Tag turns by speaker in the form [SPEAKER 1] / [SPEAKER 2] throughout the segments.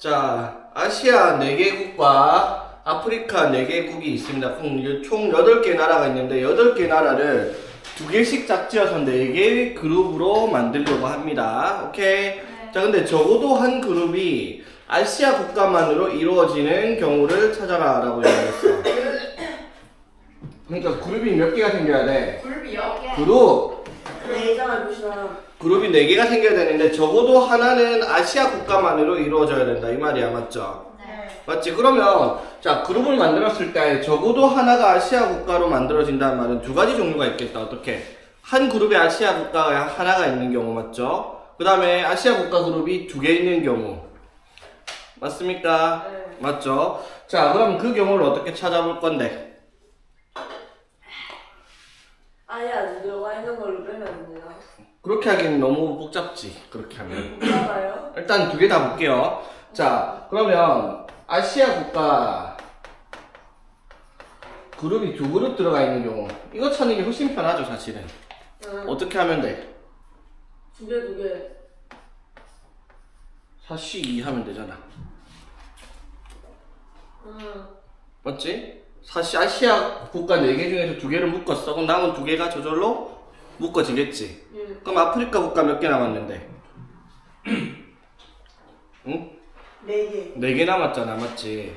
[SPEAKER 1] 자, 아시아 4개국과 아프리카 4개국이 있습니다. 총 8개 나라가 있는데 8개 나라를 2개씩 짝지어서 4개의 그룹으로 만들려고 합니다. 오케이? 네. 자, 근데 적어도 한 그룹이 아시아 국가만으로 이루어지는 경우를 찾아라 라고 얘기했어. 그러니까 그룹이 몇 개가 생겨야 돼?
[SPEAKER 2] 그룹이요?
[SPEAKER 1] 그룹! 그룹이 4개가 생겨야 되는데 적어도 하나는 아시아 국가만으로 이루어져야 된다 이 말이야. 맞죠?
[SPEAKER 2] 네.
[SPEAKER 1] 맞지? 그러면 자, 그룹을 만들었을 때 적어도 하나가 아시아 국가로 만들어진다는 말은 2가지 종류가 있겠다. 어떻게? 한 그룹에 아시아 국가가 하나가 있는 경우. 맞죠? 그 다음에 아시아 국가 그룹이 2개 있는 경우. 맞습니까?
[SPEAKER 2] 네.
[SPEAKER 1] 맞죠? 자, 그럼 그 경우를 어떻게 찾아볼 건데?
[SPEAKER 3] 아예 안 들어가 있는 걸로 빼면 안 되나?
[SPEAKER 1] 그렇게 하기엔 너무 복잡지. 그렇게 하면.
[SPEAKER 3] 복잡해요?
[SPEAKER 1] 일단 2개 다 볼게요. 자, 그러면 아시아 국가 그룹이 2그룹 들어가 있는 경우 이거 찾는 게 훨씬 편하죠 사실은. 어떻게 하면 돼?
[SPEAKER 3] 2개.
[SPEAKER 1] 4C2 하면 되잖아. 맞지? 사실 아시아 국가 4개 중에서 2개를 묶었어. 그럼 남은 2개가 저절로 묶어지겠지. 그럼 아프리카 국가 몇 개 남았는데? 응?
[SPEAKER 3] 4개.
[SPEAKER 1] 4개 남았잖아. 맞지?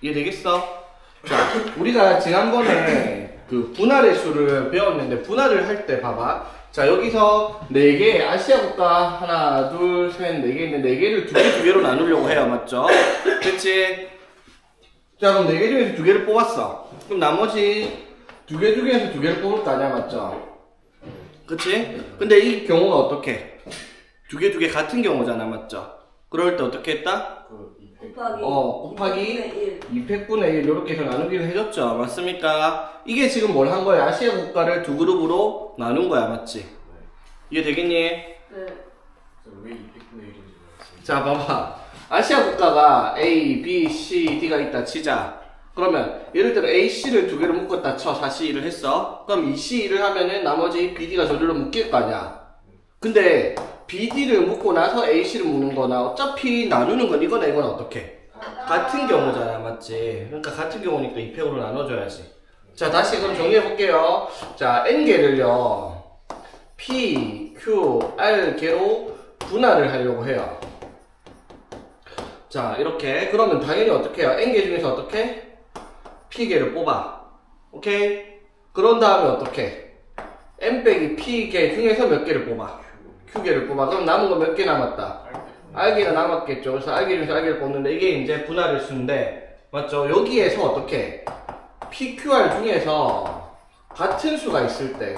[SPEAKER 1] 이해되겠어? 자, 우리가 지난번에 그 분할의 수를 배웠는데 분할을 할 때 봐봐. 자, 여기서 4개, 아시아 국가 하나, 둘, 셋, 4개 있는데 4개를 2개로 나누려고 해요. 맞죠? 그치? 자, 그럼 4개 중에서 2개를 뽑았어. 그럼 나머지 2개 중에서 2개를 뽑을 거 아니야. 맞죠? 그치? 근데 이 경우가 어떻게? 2개 같은 경우잖아. 맞죠? 그럴 때 어떻게 했다? 곱하기 200분의 1 이렇게 해서 나누기를 해줬죠. 맞습니까? 이게 지금 뭘 한 거야? 아시아 국가를 2그룹으로 나눈 거야. 맞지? 이해되겠니?
[SPEAKER 3] 네.
[SPEAKER 4] 왜 200분의 1인지
[SPEAKER 1] 자, 봐봐. 아시아 국가가 A, B, C, D가 있다 치자. 그러면 예를 들어 A, C를 2개로 묶었다 쳐. 4C1을 했어. 그럼 2C1을 하면은 나머지 B, D가 저절로 묶일 거 아니야. 근데 B, D를 묶고 나서 A, C를 묶는 거나 어차피 나누는 건 이거나 이거나 어떻게? 같은 경우잖아. 맞지? 그러니까 같은 경우니까 2팩으로 나눠줘야지. 자, 다시 그럼 정리해볼게요. 자, N개를요 P, Q, R 개로 분할을 하려고 해요. 자, 이렇게. 그러면 당연히 어떻게 해요? N개 중에서 어떻게? P개를 뽑아. 오케이? 그런 다음에 어떻게? N 빼기 P개 중에서 몇 개를 뽑아? Q개를 뽑아. 그럼 남은 거 몇 개 남았다? R개가 남았겠죠. 그래서 R개 중에서 R개를 뽑는데 이게 이제 분할의 수인데, 맞죠? 여기에서 어떻게? PQR 중에서 같은 수가 있을 때,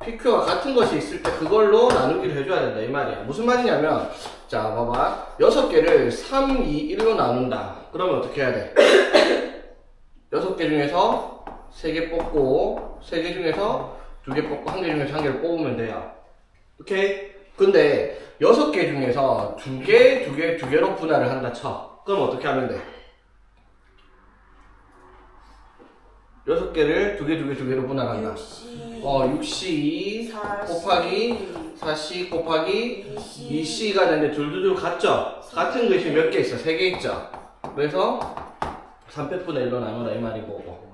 [SPEAKER 1] PQ가 같은 것이 있을 때 그걸로 나누기를 해줘야 된다 이 말이야. 무슨 말이냐면, 자, 봐봐. 6개를 3, 2, 1로 나눈다. 그러면 어떻게 해야 돼? 6개 중에서 3개 뽑고 3개 중에서 2개 뽑고 1개 중에서 1개를 뽑으면 돼요. 오케이? 근데 6개 중에서 2개로 분할을 한다 쳐. 그럼 어떻게 하면 돼? 6개를 2개로 분할한다. 6C2 곱하기 4C 곱하기 2C가 되는데 둘 같죠? 같은 것이 몇 개 있어? 3개 있죠? 그래서 300분의 1로 나누라 이 말이고.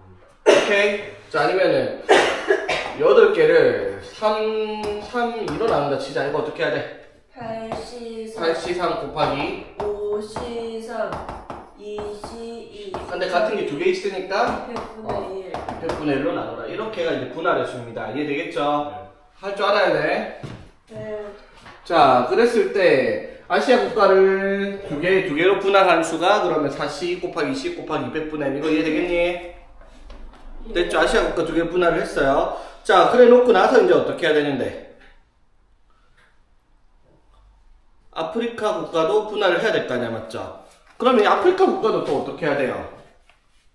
[SPEAKER 1] 오케이? 자, 아니면은 8개를 2로 나눈다 치자. 이거 어떻게 해야 돼? 8C3 곱하기
[SPEAKER 3] 5C3 2C2.
[SPEAKER 1] 근데 같은 게 2개 있으니까
[SPEAKER 3] 100분의 1.
[SPEAKER 1] 100분의 1로 나누라. 이렇게가 이제 분할의 수입니다. 이해되겠죠? 할 줄 알아야 돼.
[SPEAKER 3] 네.
[SPEAKER 1] 자, 그랬을 때 아시아 국가를 2개로 분할한 수가 그러면 4C 곱하기 C 곱하기 200분의 1. 이거 이해되겠니? 됐죠? 아시아 국가 2개 분할을 했어요. 자, 그래 놓고 나서 이제 어떻게 해야 되는데? 아프리카 국가도 분할을 해야 될 거 아니야, 맞죠? 그러면 이 아프리카 국가도 또 어떻게 해야 돼요?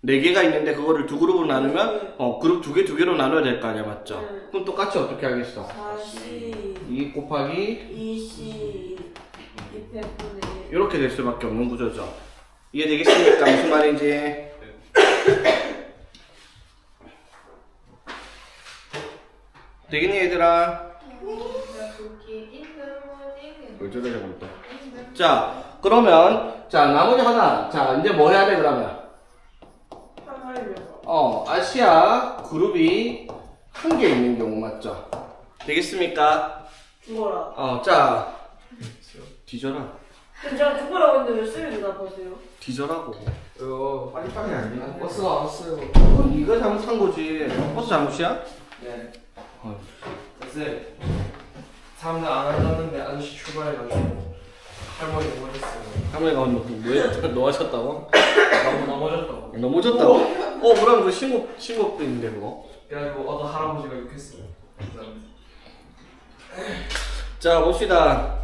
[SPEAKER 1] 4개가 있는데 그거를 2그룹으로 나누면 그룹 2개로 나눠야 될 거 아니야, 맞죠? 그럼 똑같이 어떻게 하겠어?
[SPEAKER 3] 4C
[SPEAKER 1] 2 곱하기
[SPEAKER 3] 2C 200분의 1.
[SPEAKER 1] 이렇게 될 수밖에 없는 구조죠. 이해되겠습니까? 무슨 말인지? 되겠니 얘들아? 왜 저래 저건 또? 자, 그러면 자 나머지 하나. 자 이제 뭐 해야 돼 그러면? 아시아 그룹이 한 개 있는 경우 맞죠? 되겠습니까?
[SPEAKER 3] 죽어라.
[SPEAKER 1] 자 뒤져라.
[SPEAKER 3] 제가 죽으라고 했는데 왜 쓰레기 대답하세요?
[SPEAKER 1] 뒤져라고.
[SPEAKER 4] 빨리빨리 안 되나?
[SPEAKER 2] 버스가 안 왔어요.
[SPEAKER 1] 그건 네가 잘못한 거지. 버스 잘못이야?
[SPEAKER 2] 네.
[SPEAKER 1] 어.
[SPEAKER 2] 쌤, 사람들 안 앉았는데 아저씨 출발해가지고 할머니 넘어졌어요.
[SPEAKER 1] 할머니가 뭐 너 하셨다고?
[SPEAKER 2] 넘어졌다고.
[SPEAKER 1] 넘어졌다고? 그럼 그 신곡도 있는데 그거.
[SPEAKER 2] 그래가지고 어떤 할아버지가 욕했어요.
[SPEAKER 1] 자 봅시다.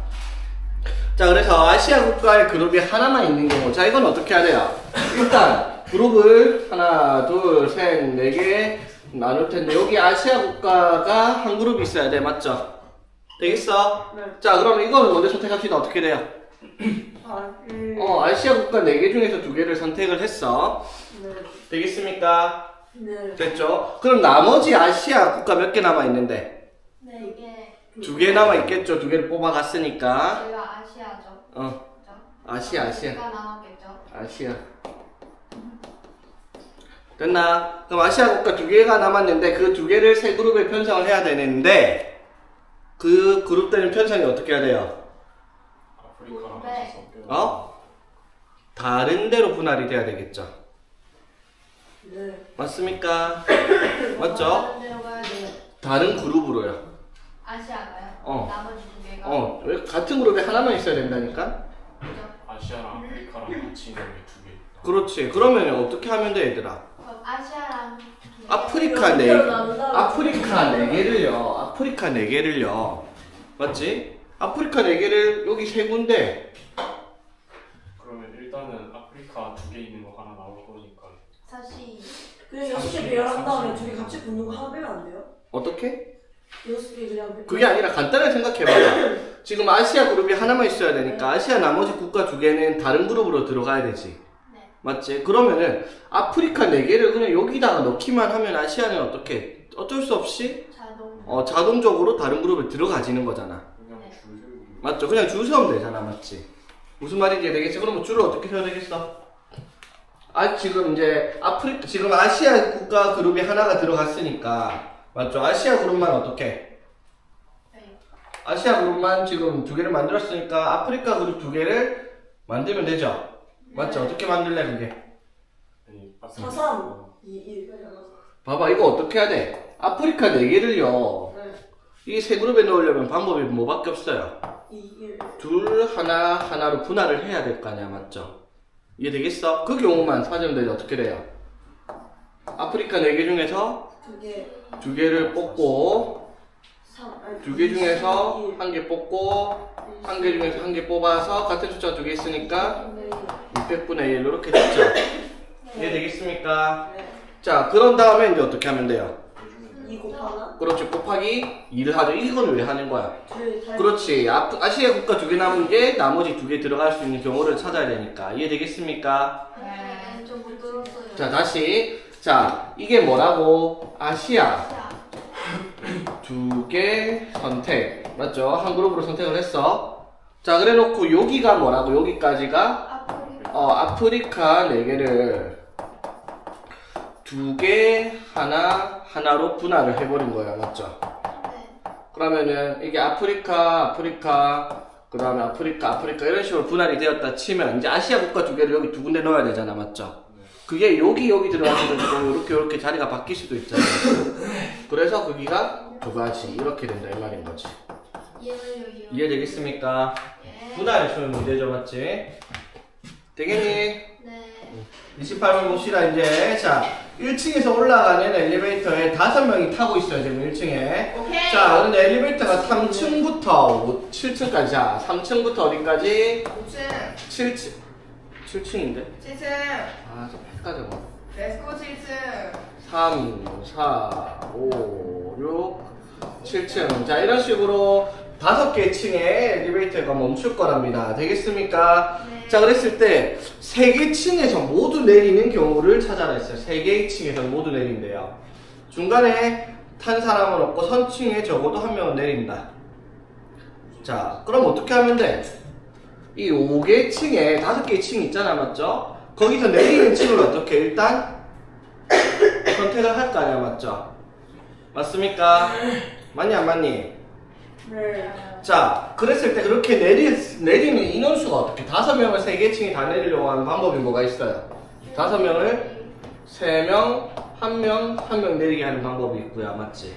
[SPEAKER 1] 자 그래서 아시아 국가의 그룹이 하나만 있는 경우 자 이건 어떻게 해야 돼요? 일단 그룹을 하나 둘셋 4개 나눌 텐데 여기 아시아 국가가 한 그룹이 있어야 돼 맞죠? 되겠어?
[SPEAKER 3] 네.
[SPEAKER 1] 자 그럼 이거는 먼저 선택합시다. 어떻게 돼요? 아시아 국가 4개 중에서 2개를 선택을 했어.
[SPEAKER 3] 네.
[SPEAKER 1] 되겠습니까?
[SPEAKER 3] 네.
[SPEAKER 1] 됐죠? 그럼 나머지 아시아 국가 몇 개 남아있는데?
[SPEAKER 5] 네, 이게
[SPEAKER 1] 2개 남아있겠죠? 2개를 뽑아갔으니까
[SPEAKER 5] 저희가 아시아죠.
[SPEAKER 1] 아시아
[SPEAKER 5] 가 남았겠죠.
[SPEAKER 1] 아시아 됐나? 그럼 아시아 국가 2개가 남았는데 그 2개를 세 그룹에 편성을 해야 되는데 그 그룹들은 편성이 어떻게 해야 돼요?
[SPEAKER 4] 아프리카랑
[SPEAKER 5] 네.
[SPEAKER 4] 같이
[SPEAKER 1] 다른 데로 분할이 돼야 되겠죠?
[SPEAKER 3] 네.
[SPEAKER 1] 맞습니까? 맞죠?
[SPEAKER 5] 다른 데로 가야 돼요.
[SPEAKER 1] 다른 그룹으로요.
[SPEAKER 5] 아시아가요? 나머지 2개가.
[SPEAKER 1] 왜 같은 그룹에 하나만 있어야 된다니까?
[SPEAKER 5] 그죠?
[SPEAKER 4] 아시아랑 아프리카랑 같이 있는 게 2개.
[SPEAKER 1] 그렇지. 그러면 어떻게 하면 돼 얘들아?
[SPEAKER 5] 그럼 아시아랑
[SPEAKER 1] 아프리카
[SPEAKER 3] 아프리카
[SPEAKER 1] 4개를요. 아프리카 4개를요. 맞지? 아프리카 4개를 여기 3군데.
[SPEAKER 4] 그러면 일단은 아프리카 2개 있는 거 하나 나올 거니까.
[SPEAKER 5] 사실
[SPEAKER 3] 그냥 6개 배열한 다음에 둘이 같이 붙는 거 하나 빼면 안 돼요?
[SPEAKER 1] 어떻게?
[SPEAKER 3] 6개 그냥
[SPEAKER 1] 그게 아니라 간단하게 생각해봐. 지금 아시아 그룹이 하나만 있어야 되니까 아시아 나머지 국가 2개는 다른 그룹으로 들어가야 되지.
[SPEAKER 5] 네.
[SPEAKER 1] 맞지? 그러면은 아프리카 4개를 그냥 여기다가 넣기만 하면 아시아는 어떻게? 어쩔 수 없이 자동적으로 다른 그룹에 들어가지는 거잖아.
[SPEAKER 4] 그냥
[SPEAKER 5] 네.
[SPEAKER 4] 줄 세우기.
[SPEAKER 1] 맞죠? 그냥 줄 세우면 되잖아. 맞지? 무슨 말인지 되겠지? 그러면 줄을 어떻게 세워야 되겠어? 지금 이제 지금 아시아 국가 그룹이 하나가 들어갔으니까 맞죠? 아시아 그룹만 어떻게?
[SPEAKER 5] 네.
[SPEAKER 1] 아시아 그룹만 지금 2개를 만들었으니까 아프리카 그룹 2개를 만들면 되죠? 맞죠? 어떻게 만들래 그게?
[SPEAKER 4] 아니,
[SPEAKER 3] 4, 3, 2, 1
[SPEAKER 1] 봐봐 이거 어떻게 해야 돼? 아프리카 4개를요
[SPEAKER 3] 네.
[SPEAKER 1] 이 세 그룹에 넣으려면 방법이 뭐밖에 없어요?
[SPEAKER 3] 2, 1
[SPEAKER 1] 둘 하나로 분할을 해야 될 거 아니야 맞죠? 이해되겠어? 그 경우만 사주면 되죠. 어떻게 돼요? 아프리카 4개 중에서
[SPEAKER 3] 2개
[SPEAKER 1] 2개를 뽑고
[SPEAKER 3] 3,
[SPEAKER 1] 2개 중에서 1개 뽑고 1개 중에서 1개 뽑아서 같은 숫자가 2개 있으니까 600분의 1 이렇게 됐죠? 이해되겠습니까?
[SPEAKER 3] 네.
[SPEAKER 1] 자 그런 다음에 이제 어떻게 하면 돼요?
[SPEAKER 3] 2 곱하나?
[SPEAKER 1] 그렇지 곱하기 2를 하죠. 이건 왜 하는 거야?
[SPEAKER 3] 둘,
[SPEAKER 1] 그렇지. 아시아 국가 2개 남은 게 나머지 2개 들어갈 수 있는 경우를 찾아야 되니까. 이해되겠습니까?
[SPEAKER 5] 네. 좀 부끄러웠어요.
[SPEAKER 1] 자, 다시. 자, 이게 뭐라고? 아시아. 2개 선택. 맞죠? 한 그룹으로 선택을 했어. 자, 그래 놓고 여기가 뭐라고? 여기까지가 아프리카 4개를 2개 하나로 분할을 해버린 거야. 맞죠?
[SPEAKER 5] 네.
[SPEAKER 1] 그러면은 이게 아프리카 그 다음에 아프리카 이런 식으로 분할이 되었다 치면 이제 아시아 국가 2개를 여기 2군데 넣어야 되잖아. 맞죠? 그게 여기 들어갈 수도 있고 이렇게 자리가 바뀔 수도 있잖아. 그래서 거기가 2가지 이렇게 된다 이 말인 거지. 이해되겠습니까?
[SPEAKER 5] 네.
[SPEAKER 1] 분할했으면 문제죠. 맞지? 되겠니?
[SPEAKER 5] 네.
[SPEAKER 1] 28번 봅시다. 이제 자 1층에서 올라가는 엘리베이터에 5명이 타고 있어요. 지금 1층에.
[SPEAKER 5] 오케이.
[SPEAKER 1] 자 근데 엘리베이터가 3층부터 7층까지. 자 3층부터 어디까지? 7층 7층인데?
[SPEAKER 6] 7층
[SPEAKER 1] 아좀 헷갈려.
[SPEAKER 6] 레스코 7층
[SPEAKER 1] 3, 4, 5, 6, 7층. 자 이런 식으로 5개 층에 엘리베이터가 멈출 거랍니다. 되겠습니까?
[SPEAKER 5] 네.
[SPEAKER 1] 자 그랬을 때 3개 층에서 모두 내리는 경우를 찾아라 했어요. 3개의 층에서 모두 내린대요. 중간에 탄 사람은 없고 선층에 적어도 한 명은 내린다. 자 그럼 어떻게 하면 돼? 이 5개 층에 5개의 층이 있잖아, 맞죠? 거기서 내리는 층을 어떻게 일단 선택을 할 거 아니야, 맞죠? 맞습니까? 맞니 안 맞니?
[SPEAKER 3] 네.
[SPEAKER 1] 자, 그랬을 때 그렇게 내리는 인원수가 어떻게 5명을 3개 층에 다 내리려고 하는 방법이 뭐가 있어요? 5명을 3명, 1명, 1명 내리게 하는 방법이 있고요, 맞지?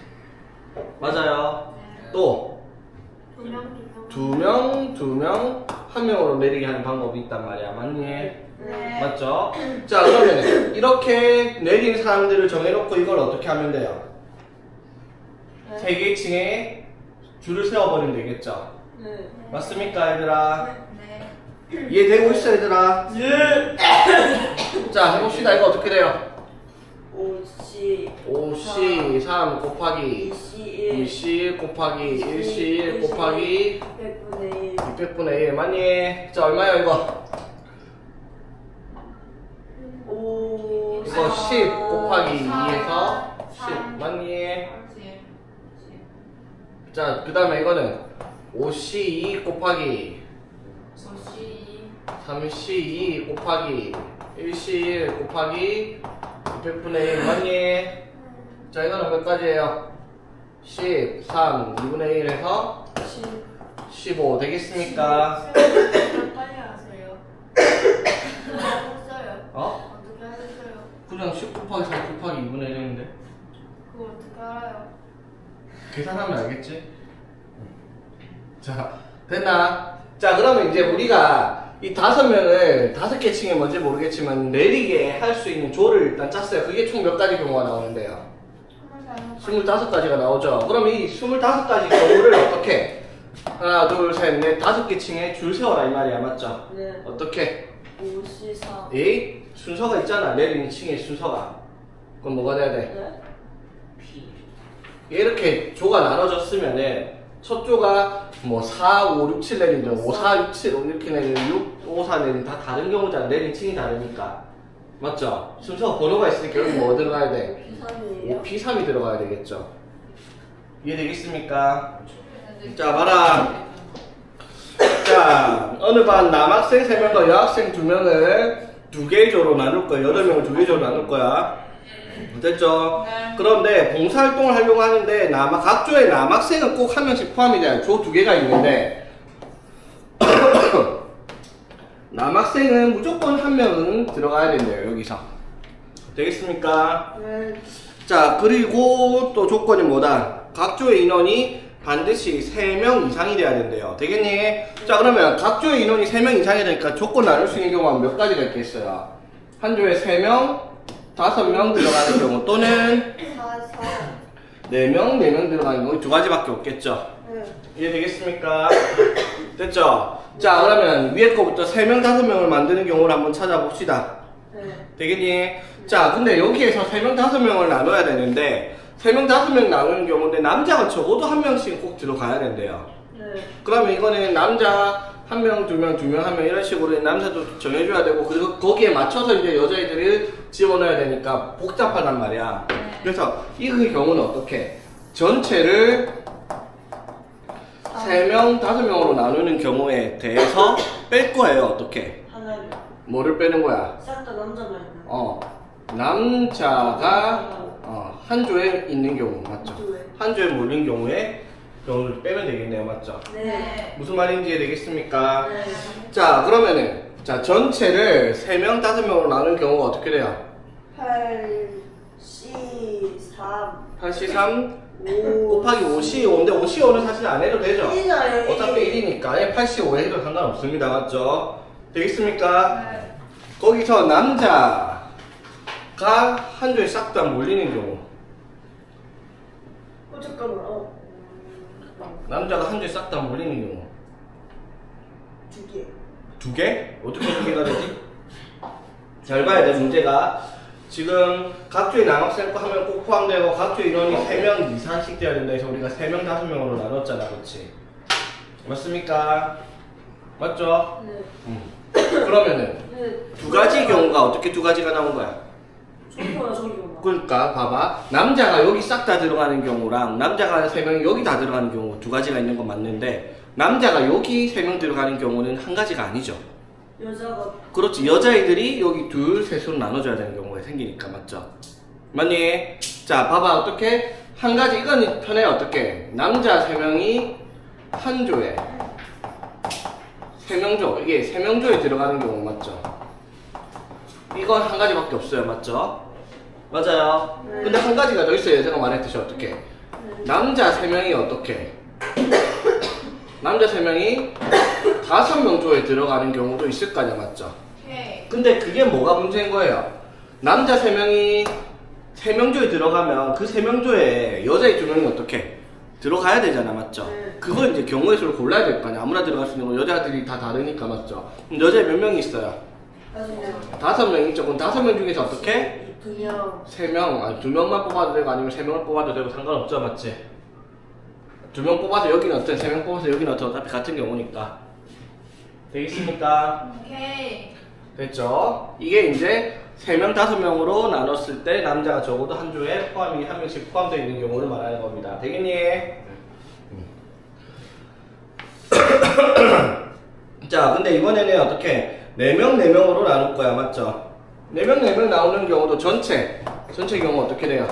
[SPEAKER 1] 맞아요. 또 2명, 1명으로 내리게 하는 방법이 있단 말이야, 맞니?
[SPEAKER 5] 네.
[SPEAKER 1] 맞죠? 자, 그러면 이렇게 내린 사람들을 정해놓고 이걸 어떻게 하면 돼요? 3개 층에 줄을 세워버리면 되겠죠?
[SPEAKER 3] 네.
[SPEAKER 1] 맞습니까, 얘들아?
[SPEAKER 5] 네.
[SPEAKER 1] 이해되고 있어, 얘들아?
[SPEAKER 3] 예.
[SPEAKER 1] 자, 해봅시다. 이거 어떻게 돼요?
[SPEAKER 3] 5C
[SPEAKER 1] 5C 3 곱하기
[SPEAKER 3] 2C
[SPEAKER 1] 2C 곱하기 1C 1 곱하기
[SPEAKER 3] 100분의 1
[SPEAKER 1] 200분의 1 맞니? 자, 얼마야 이거?
[SPEAKER 3] 5
[SPEAKER 1] 이거 10 곱하기 2에서 10 맞니? 자, 그 다음에 이거는 5C2 곱하기 3C2 곱하기 1C1 곱하기 200분의 1 맞니? 자, 이거는 몇 가지예요? 10, 3, 2분의 1 해서 15 되겠습니까?
[SPEAKER 5] 빨리 하세요. 했어요.
[SPEAKER 1] 어?
[SPEAKER 5] 어떻게 하셨어요?
[SPEAKER 1] 그냥 10 곱하기 3 곱하기 2분의 1 했는데
[SPEAKER 5] 그거 어떻게 알아요?
[SPEAKER 1] 계산하면 알겠지? 자, 됐나? 자, 그러면 이제 우리가 이 5명을 5개 층에 뭔지 모르겠지만 내리게 할 수 있는 조를 일단 짰어요. 그게 총 몇 가지 경우가 나오는데요? 25가지가 나오죠. 그럼 이 25가지 경우를 어떻게? 하나, 둘, 셋, 넷, 5개 층에 줄 세워라 이 말이야, 맞죠?
[SPEAKER 3] 네.
[SPEAKER 1] 어떻게?
[SPEAKER 3] 5C 4
[SPEAKER 1] 이 순서가 있잖아, 내리는 층의 순서가. 그럼 뭐가 돼야 돼?
[SPEAKER 3] 네?
[SPEAKER 1] 이렇게 조가 나눠졌으면은 첫 조가 뭐 4, 5, 6, 7 내린 경 5, 4, 6, 7, 5 이렇게 내린 6, 5, 4 내린 다 다른 경우잖아. 내린 층이 다르니까. 맞죠? 순서가 번호가 있으니까 여기 뭐 들어가야 돼?
[SPEAKER 3] P3이에요?
[SPEAKER 1] P3이 들어가야 되겠죠. 이해되겠습니까? 자, 봐라. 자, 어느 반 남학생 3명과 여학생 2명을 2개의 조로 나눌 거야. 8명을 2개의 조로 나눌 거야. 됐죠? 그런데 봉사활동을 하려고 하는데 각 조의 남학생은 꼭 한 명씩 포함이 돼요. 조 2개가 있는데 남학생은 무조건 한 명은 들어가야 된대요. 여기서. 되겠습니까?
[SPEAKER 3] 네.
[SPEAKER 1] 자, 그리고 또 조건이 뭐다? 각 조의 인원이 반드시 3명 이상이 돼야 된대요. 되겠니? 자, 그러면 각 조의 인원이 3명 이상이 되니까 조건 나눌 수 있는 경우가 몇 가지가 있겠어요? 한 조에 3명, 5명 들어가는 경우 또는 4명, 4명 들어가는 경우 2가지밖에 없겠죠.
[SPEAKER 3] 네.
[SPEAKER 1] 이해되겠습니까? 됐죠? 자, 그러면 위에 거부터 3명, 5명을 만드는 경우를 한번 찾아봅시다.
[SPEAKER 3] 네.
[SPEAKER 1] 되겠니? 자, 근데 여기에서 3명, 5명을 나눠야 되는데 3명, 5명 나누는 경우인데 남자가 적어도 한 명씩 꼭 들어가야 된대요.
[SPEAKER 3] 네.
[SPEAKER 1] 그러면 이거는 남자 1명, 2명, 2명, 1명 이런 식으로 남자도 정해줘야 되고 그리고 거기에 맞춰서 이제 여자애들을 집어넣어야 되니까 복잡하단 말이야. 그래서 이 경우는 어떻게? 전체를 3명, 5명으로 나누는 경우에 대해서 뺄 거예요. 어떻게?
[SPEAKER 3] 하나를
[SPEAKER 1] 뭐를 빼는 거야?
[SPEAKER 3] 싹 다 남자만 있는
[SPEAKER 1] 남자가 한 조에 있는 경우 맞죠?
[SPEAKER 3] 조에.
[SPEAKER 1] 한 조에 몰린 경우에 경우를 빼면 되겠네요, 맞죠?
[SPEAKER 3] 네.
[SPEAKER 1] 무슨 말인지 이해되겠습니까?
[SPEAKER 3] 네.
[SPEAKER 1] 자, 그러면은 자 전체를 3명, 5명으로 나누는 경우가 어떻게 돼요?
[SPEAKER 3] 8C3
[SPEAKER 1] 8C3
[SPEAKER 3] 5
[SPEAKER 1] 곱하기 5C5인데 5C5는 사실 안 해도 되죠?
[SPEAKER 3] 1이나요?
[SPEAKER 1] 어차피 1이니까 8C5 해도 상관없습니다, 맞죠? 되겠습니까? 거기서 남자가 한 조에 싹 다 몰리는 경우
[SPEAKER 3] 잠깐만.
[SPEAKER 1] 남자가 한 조에 싹 다 몰리는 경우
[SPEAKER 3] 2개.
[SPEAKER 1] 2개? 어떻게 2개가 되지? 잘 봐야 돼. 문제가 지금 각 조의 남학생 거 하면 꼭 포함되고 각 조 인원이 3명 이상씩 돼야 된다 해서 우리가 3명, 5명으로 나눴잖아, 그렇지? 맞습니까? 맞죠?
[SPEAKER 3] 네.
[SPEAKER 1] 그러면은
[SPEAKER 3] 네.
[SPEAKER 1] 2가지 경우가 어떻게 2가지가 나온 거야?
[SPEAKER 3] 저기구나 저기구나.
[SPEAKER 1] 그러니까 봐봐, 남자가 여기 싹 다 들어가는 경우랑 남자가 3명이 여기 다 들어가는 경우 2가지가 있는 건 맞는데 남자가 여기 3명 들어가는 경우는 한 가지가 아니죠.
[SPEAKER 3] 여자가
[SPEAKER 1] 그렇지. 여자애들이 여기 둘, 셋으로 나눠줘야 되는 경우가 생기니까 맞죠? 맞니? 자, 봐봐. 어떻게? 한 가지, 이건 편해. 어떻게? 남자 3명이 한 조에 3명조. 이게 3명조에 들어가는 경우 맞죠? 이건 한 가지밖에 없어요. 맞죠? 맞아요.
[SPEAKER 3] 네.
[SPEAKER 1] 근데 한 가지가 더 있어요. 제가 말했듯이 어떻게? 남자 3명이 어떻게? 남자 3명이 5명 조에 들어가는 경우도 있을 거 아니야. 맞죠?
[SPEAKER 6] 오케이.
[SPEAKER 1] 근데 그게 뭐가 문제인 거예요? 남자 3명이 3명 조에 들어가면 그 3명 조에 여자애 2명이 어떻게? 들어가야 되잖아. 맞죠?
[SPEAKER 3] 네.
[SPEAKER 1] 그걸 이제 경우의 수를 골라야 될 거 아니야. 아무나 들어갈 수 있는 거 여자들이 다 다르니까. 맞죠? 그럼 여자애 몇 명이 있어요?
[SPEAKER 3] 5명
[SPEAKER 1] 5명 있죠. 그럼 5명 중에서 어떻게?
[SPEAKER 3] 2명
[SPEAKER 1] 3명, 아니 2명만 뽑아도 되고 아니면 3명을 뽑아도 되고 상관없죠. 맞지? 2명 뽑아서 여기는 어떤, 3명 뽑아서 여기는 어떤, 어차피 같은 경우니까. 되겠습니까?
[SPEAKER 6] 오케이.
[SPEAKER 1] 됐죠? 이게 이제 3명, 5명으로 나눴을 때 남자가 적어도 한 조에 포함이 한 명씩 포함되어 있는 경우를 말하는 겁니다. 되겠니? 자, 근데 이번에는 어떻게? 4명, 4명으로 나눌 거야. 맞죠? 4명, 4명 나오는 경우도 전체 경우 어떻게 돼요?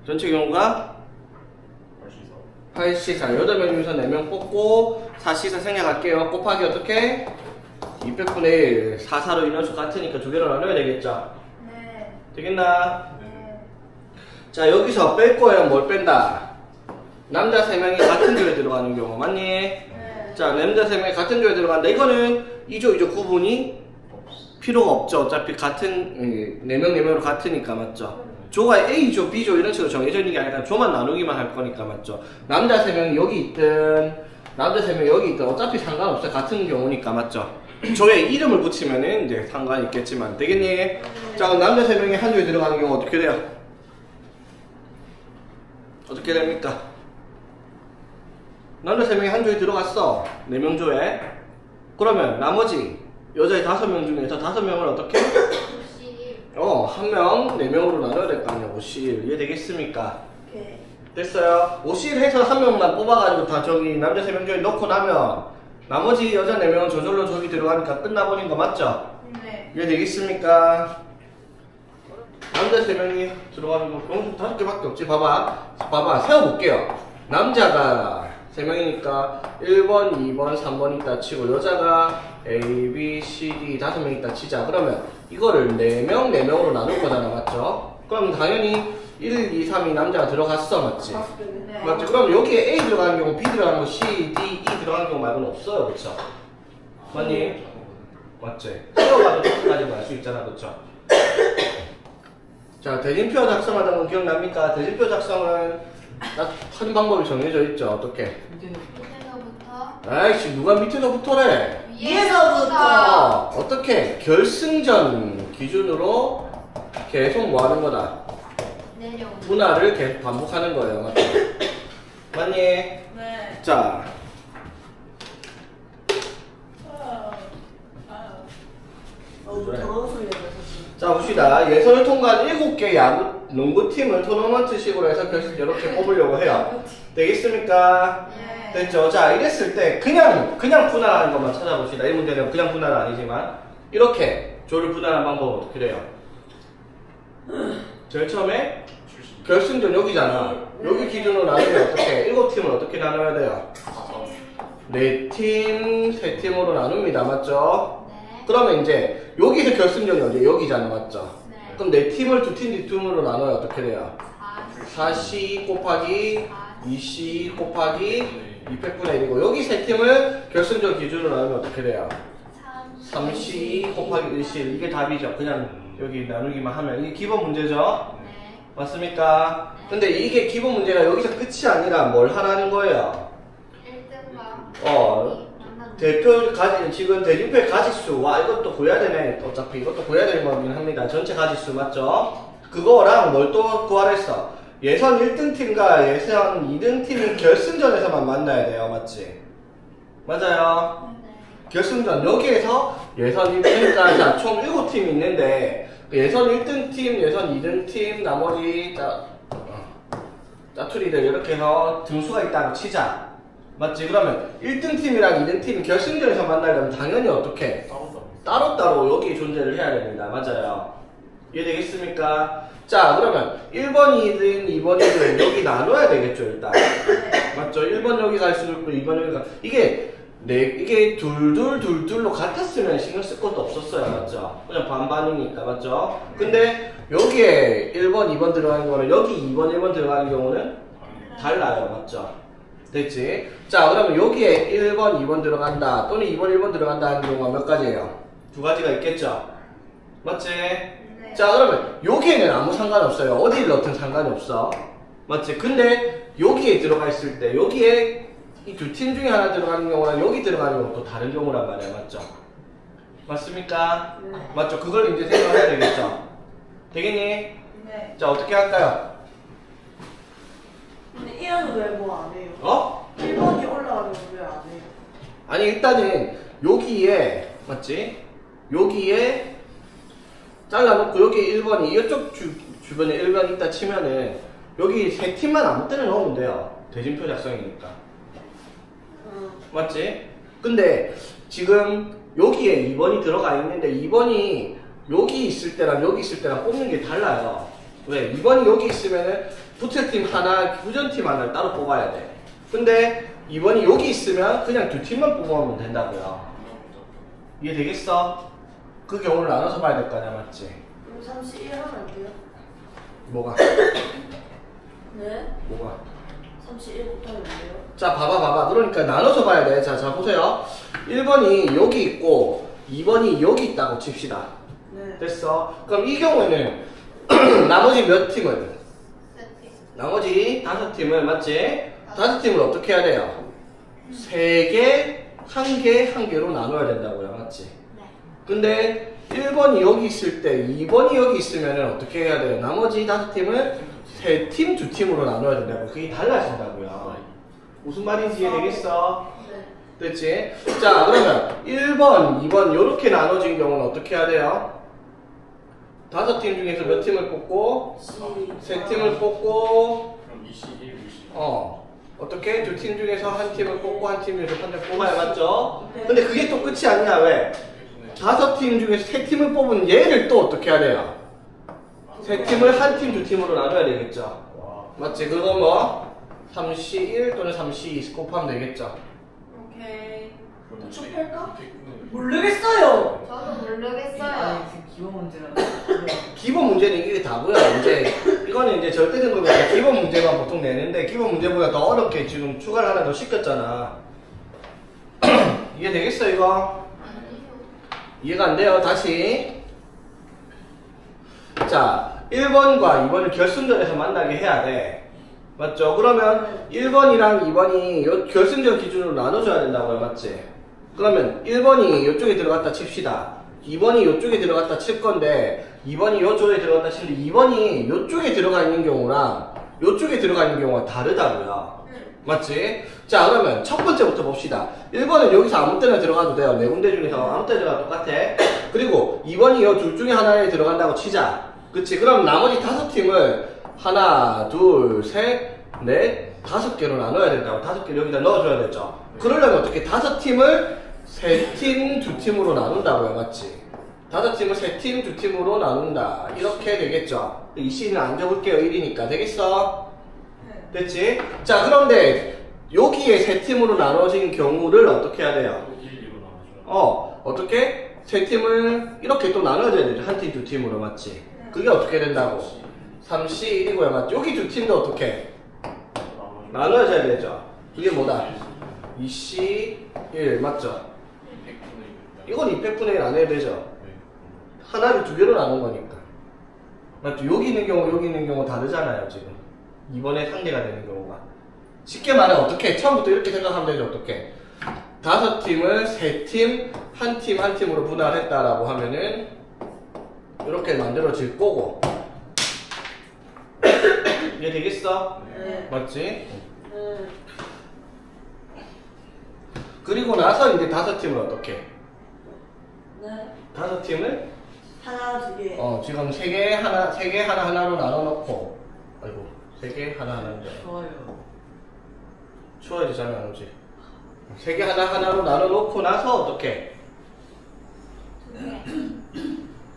[SPEAKER 1] 전체 경우가 8시사 8명 중에서 4명 뽑고 4시사 생략할게요. 곱하기 어떻게? 200분의 1 4사로 인원수 같으니까 두 개로 나눠야 되겠죠?
[SPEAKER 5] 네.
[SPEAKER 1] 되겠나?
[SPEAKER 5] 네.
[SPEAKER 1] 자, 여기서 뺄 거예요. 뭘 뺀다? 남자 3명이 같은 조에 들어가는 경우 맞니?
[SPEAKER 5] 네.
[SPEAKER 1] 자, 남자 3명이 같은 조에 들어간다. 이거는 2조 구분이 필요가 없죠. 어차피 같은 4명 4명으로 같으니까 맞죠? 조가 A조, B조 이런 식으로 정해져 있는 게 아니라 조만 나누기만 할 거니까 맞죠? 남자 3명이 여기 있든 남자 3명이 여기 있든 어차피 상관없어요. 같은 경우니까 맞죠? 조에 이름을 붙이면은 이제 상관이 있겠지만 되겠니? 자, 그럼 남자 3명이 한 조에 들어가는 경우 어떻게 돼요? 어떻게 됩니까? 남자 3명이 한 조에 들어갔어. 4명 조에. 그러면 나머지 여자애 5명 중에서 5명을 어떻게?
[SPEAKER 5] 51.
[SPEAKER 1] 한 명 4명으로 나눠야 될 거 아니야. 50. 이해되겠습니까?
[SPEAKER 3] 오케이
[SPEAKER 1] 됐어요. 50 해서 한 명만 뽑아가지고 다 저기 남자 3명 중에 넣고 나면 나머지 여자 4명은 저절로 저기 들어가니까 끝나버린 거 맞죠?
[SPEAKER 6] 네.
[SPEAKER 1] 이해되겠습니까? 남자 3명이 들어가는 거 경우 5개밖에 없지. 봐봐 세워볼게요. 남자가 3명이니까 1번, 2번, 3번 있다 치고 여자가 A, B, C, D 5명 있다 치자. 그러면 이거를 4명, 4명으로 나눌 거잖아. 맞죠? 그럼 당연히 1, 2, 3이 남자가 들어갔어. 맞지?
[SPEAKER 6] 네.
[SPEAKER 1] 맞지? 그럼 여기에 A 들어가는 경우, B 들어가는 거, C, D, E 들어가는 경우 말고는 없어요. 그쵸? 맞니? 맞지? 세워봐도 끝까지 알 수 있잖아. 그쵸? 자, 대진표 작성하던 건 기억납니까? 대진표 작성은 딱 하는 방법이 정해져 있죠. 어떻게?
[SPEAKER 5] 밑에서부터
[SPEAKER 1] 아이씨, 누가 밑에서부터래?
[SPEAKER 3] 위에서부터
[SPEAKER 1] 어떻게? 결승전 기준으로 계속 뭐 하는 거다?
[SPEAKER 5] 내려오는.
[SPEAKER 1] 분할을 계속 반복하는 거예요. 맞죠? 맞니?
[SPEAKER 6] 네.
[SPEAKER 1] 자,
[SPEAKER 3] 더러운 소리가 나서
[SPEAKER 1] 자 봅시다. 예선을 통과한 7개 야구 농구팀을 토너먼트식으로 해서 결승 이렇게 뽑으려고 해요. 되겠습니까?
[SPEAKER 5] 네.
[SPEAKER 1] 됐죠? 자, 이랬을 때 그냥 분할하는 것만 찾아봅시다. 이 문제는 그냥 분할은 아니지만 이렇게 조를 분할하는 방법은 어떻게 돼요? 제일 처음에 결승전 여기잖아. 여기 기준으로 나누면 어떻게? 7팀을 어떻게 나눠야 돼요? 4팀, 3팀으로 나눕니다. 맞죠?
[SPEAKER 5] 네.
[SPEAKER 1] 그러면 이제 여기서 결승전이 어디야? 여기잖아. 맞죠?
[SPEAKER 5] 네.
[SPEAKER 1] 그럼 4팀을 2팀, 2팀으로 나눠야 어떻게 돼요? 4C 곱하기 2C 곱하기 200분의 1이고 여기 3팀을 결승전 기준으로 나누면 어떻게 돼요? 3C 곱하기 1C 이게 답이죠. 그냥 여기 나누기만 하면 이게 기본 문제죠?
[SPEAKER 5] 네.
[SPEAKER 1] 맞습니까? 근데 이게 기본 문제가 여기서 끝이 아니라 뭘 하라는 거예요?
[SPEAKER 5] 1등과
[SPEAKER 1] 대표 지금 대진표의 가지수와 이것도 구해야 되네. 어차피 이것도 구해야 되는 거긴 합니다. 전체 가지수 맞죠? 그거랑 뭘 또 구하랬어? 예선 1등 팀과 예선 2등 팀이 결승전에서만 만나야 돼요. 맞지? 맞아요. 결승전 여기에서 예선 1등까지 자, 총 7팀이 있는데 예선 1등 팀, 예선 2등 팀, 나머지 짜투리들 이렇게 해서 등수가 있다고 치자. 맞지? 그러면 1등 팀이랑 2등 팀이 결승전에서 만나려면 당연히 어떻게? 따로따로 여기 존재를 해야 됩니다. 맞아요. 이해되겠습니까? 자, 그러면 1번이든 2번이든 여기 나눠야 되겠죠, 일단. 맞죠? 1번 여기 갈 수도 있고 2번 여기 갈 이게 둘둘로 같았으면 신경 쓸 것도 없었어요. 맞죠? 그냥 반반이니까. 맞죠? 근데 여기에 1번, 2번 들어가는 거는 여기 2번, 1번 들어가는 경우는 달라요. 맞죠? 됐지? 자, 그러면 여기에 1번, 2번 들어간다 또는 2번, 1번 들어간다 하는 경우가 몇 가지예요? 두 가지가 있겠죠? 맞지?
[SPEAKER 5] 네.
[SPEAKER 1] 자, 그러면 여기에는 아무 상관없어요. 어디를 넣든 상관이 없어. 맞지? 근데 여기에 들어가 있을 때 여기에 이 두 팀 중에 하나 들어가는 경우랑 여기 들어가는 경우는 또 다른 경우란 말이야. 맞죠? 맞습니까?
[SPEAKER 3] 네.
[SPEAKER 1] 맞죠? 그걸 이제 생각해야 되겠죠? 되겠니?
[SPEAKER 3] 네.
[SPEAKER 1] 자, 어떻게 할까요?
[SPEAKER 3] 근데 이현우 왜 뭐 안 해요?
[SPEAKER 1] 어?
[SPEAKER 3] 1번이 올라가면 왜 안 해요?
[SPEAKER 1] 아니, 일단은 여기에 맞지? 여기에 잘라놓고 여기 1번이 이쪽 주변에 1번이 있다 치면은 여기 세 팀만 아무 때나 넣으면 돼요. 대진표 작성이니까. 맞지? 근데 지금 여기에 2번이 들어가 있는데 2번이 여기 있을 때랑 여기 있을 때랑 뽑는 게 달라요. 왜? 2번이 여기 있으면은 붙을 팀 하나, 후전팀 하나를 따로 뽑아야 돼. 근데 2번이 여기 있으면 그냥 두 팀만 뽑아오면 된다고요. 이해되겠어? 그 경우를 나눠서 봐야 될 거 아니야, 맞지?
[SPEAKER 3] 그럼 31 하면 안 돼요?
[SPEAKER 1] 뭐가?
[SPEAKER 3] 네?
[SPEAKER 1] 뭐가?
[SPEAKER 3] 31 못하면 돼요?
[SPEAKER 1] 자, 봐봐. 그러니까 나눠서 봐야 돼. 자, 보세요. 1번이 여기 있고 2번이 여기 있다고 칩시다.
[SPEAKER 3] 네.
[SPEAKER 1] 됐어? 그럼 이 경우에는 나머지 몇 팀을?
[SPEAKER 5] 세팅.
[SPEAKER 1] 나머지 5팀을 맞지? 5팀을 어떻게 해야 돼요? 3개, 1개, 1개로 나눠야 된다고요. 맞지?
[SPEAKER 5] 네.
[SPEAKER 1] 근데 1번이 여기 있을 때 2번이 여기 있으면 어떻게 해야 돼요? 나머지 5팀을 3팀, 2팀으로 나눠야 된다고. 그게 달라진다고요. 무슨 말인지 이해되겠어?
[SPEAKER 3] 네.
[SPEAKER 1] 됐지? 자, 그러면 1번, 2번 이렇게 나눠진 경우는 어떻게 해야 돼요? 5팀 중에서 몇 팀을 뽑고 3팀을 뽑고
[SPEAKER 4] 그럼 21, 20.
[SPEAKER 1] 어떻게? 2팀 중에서 한 팀을 뽑고 한 팀 중에서 한 팀을 뽑아야 맞죠? 근데 그게 또 끝이 아니야. 왜? 5팀 중에서 3팀을 뽑은 얘를 또 어떻게 해야 돼요? 3팀을 한 팀, 2팀으로 나눠야 되겠죠? 맞지? 그거 뭐? 31 또는 32 곱하면 되겠죠?
[SPEAKER 3] 오케이.
[SPEAKER 4] 그럼
[SPEAKER 3] 좁힐까?
[SPEAKER 4] 100분의
[SPEAKER 3] 모르겠어요!
[SPEAKER 5] 저도 모르겠어요.
[SPEAKER 2] 아니 지금 기본 문제는
[SPEAKER 1] 기본 문제는 이게 다고요. 이제 이거는 이제 절대 등급이니까 기본 문제만 보통 내는데 기본 문제보다 더 어렵게 지금 추가를 하나 더 시켰잖아. 이해되겠어 이거?
[SPEAKER 5] 아니요.
[SPEAKER 1] 이해가 안 돼요. 다시. 자, 1번과 2번을 결승전에서 만나게 해야 돼. 맞죠? 그러면 1번이랑 2번이 결승전 기준으로 나눠줘야 된다고요. 맞지? 그러면 1번이 이쪽에 들어갔다 칩시다. 2번이 이쪽에 들어갔다 칠 건데 2번이 이쪽에 들어갔다 치는데 2번이 이쪽에 들어가 있는 경우랑 이쪽에 들어가 있는 경우가 다르다고요. 맞지? 자, 그러면 첫 번째부터 봅시다. 1번은 여기서 아무 때나 들어가도 돼요. 네 군데 중에서 아무 때나 들어가도 똑같아. 그리고 2번이 이 둘 중에 하나에 들어간다고 치자. 그치? 그럼 나머지 5팀을 하나, 둘, 셋, 넷, 5개로 나눠야 된다고. 5개를 여기다 넣어줘야 되죠. 그러려면 어떻게 5팀을 3팀, 2팀으로 나눈다고요. 맞지? 5팀을 3팀, 2팀으로 나눈다. 이렇게 되겠죠. 이 C는 안 적을게요. 1이니까. 되겠어? 됐지? 자, 그런데 여기에 3팀으로 나눠진 경우를 어떻게 해야 돼요?
[SPEAKER 4] 1, 2로 나눠줘요.
[SPEAKER 1] 어떻게? 3팀을 이렇게 또 나눠줘야 되죠. 한 팀, 2팀으로. 맞지? 그게 어떻게 된다고? 3C 1이고요. 맞죠? 여기 2팀도 어떻게? 나눠줘야 되죠. 그게 뭐다? 2C 1 맞죠?
[SPEAKER 4] 100분의 1.
[SPEAKER 1] 이건 200분의 1 안 해야 되죠? 하나를 2개로 나눈 거니까. 맞죠? 여기 있는 경우 다르잖아요, 지금. 이번에 상대가 되는 경우가. 쉽게 말해, 어떻게? 처음부터 이렇게 생각하면 되죠, 어떻게? 5팀을 3팀, 한 팀으로 분할했다라고 하면은, 이렇게 만들어질 거고. 이해 되겠어?
[SPEAKER 3] 네.
[SPEAKER 1] 맞지?
[SPEAKER 3] 네.
[SPEAKER 1] 그리고 나서 이제 5팀을 어떻게?
[SPEAKER 3] 네.
[SPEAKER 1] 5팀을
[SPEAKER 3] 하나, 두 개.
[SPEAKER 1] 지금 3개 하나로 나눠놓고, 아이고, 3개 하나인데.
[SPEAKER 2] 좋아요.
[SPEAKER 1] 추워야지 잠이 안 오지. 세 개 하나하나로 나눠놓고 나서 어떻게?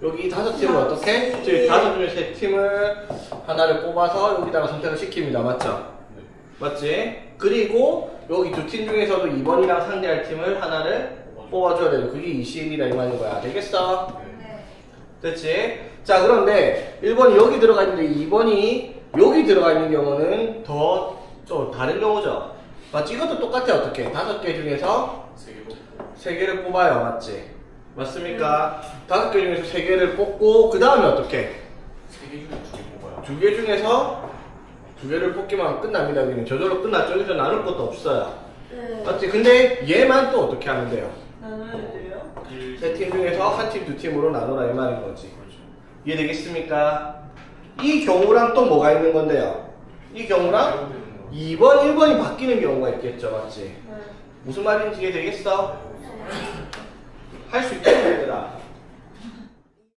[SPEAKER 1] 여기 5팀을 어떻게? 즉 5 중에 3팀을 하나를 뽑아서 여기다가 선택을 시킵니다. 맞죠? 맞지? 그리고 여기 2팀 중에서도 2번이랑 상대할 팀을 하나를 뽑아줘야 되죠. 그게 이시일이라 이 말인 거야. 되겠어?
[SPEAKER 5] 네.
[SPEAKER 1] 됐지? 자, 그런데 1번이 여기 들어가 있는데 2번이 여기 들어가 있는 경우는 좀 다른 경우죠. 맞지? 이것도 똑같아. 어떻게? 5개 중에서 3개를 뽑아요. 맞지? 맞습니까? 5개 중에서 3개를 뽑고 그 다음에 어떻게?
[SPEAKER 4] 3개 중에 2개 뽑아요.
[SPEAKER 1] 2개 중에서 2개를 뽑기만 하면 끝납니다. 여기는 저절로 끝났죠. 여기서 나눌 것도 없어요.
[SPEAKER 3] 네.
[SPEAKER 1] 맞지? 근데 얘만 또 어떻게 하면 돼요?
[SPEAKER 3] 나눠야 돼요?
[SPEAKER 1] 3팀 중에서 1팀, 2팀으로 나눠라 이 말인 거지. 이해되겠습니까? 이 경우랑 또 뭐가 있는 건데요? 이 경우랑 2번, 1번이 바뀌는 경우가 있겠죠. 맞지?
[SPEAKER 3] 네.
[SPEAKER 1] 무슨 말인지 이해되겠어? 할 수 있겠죠?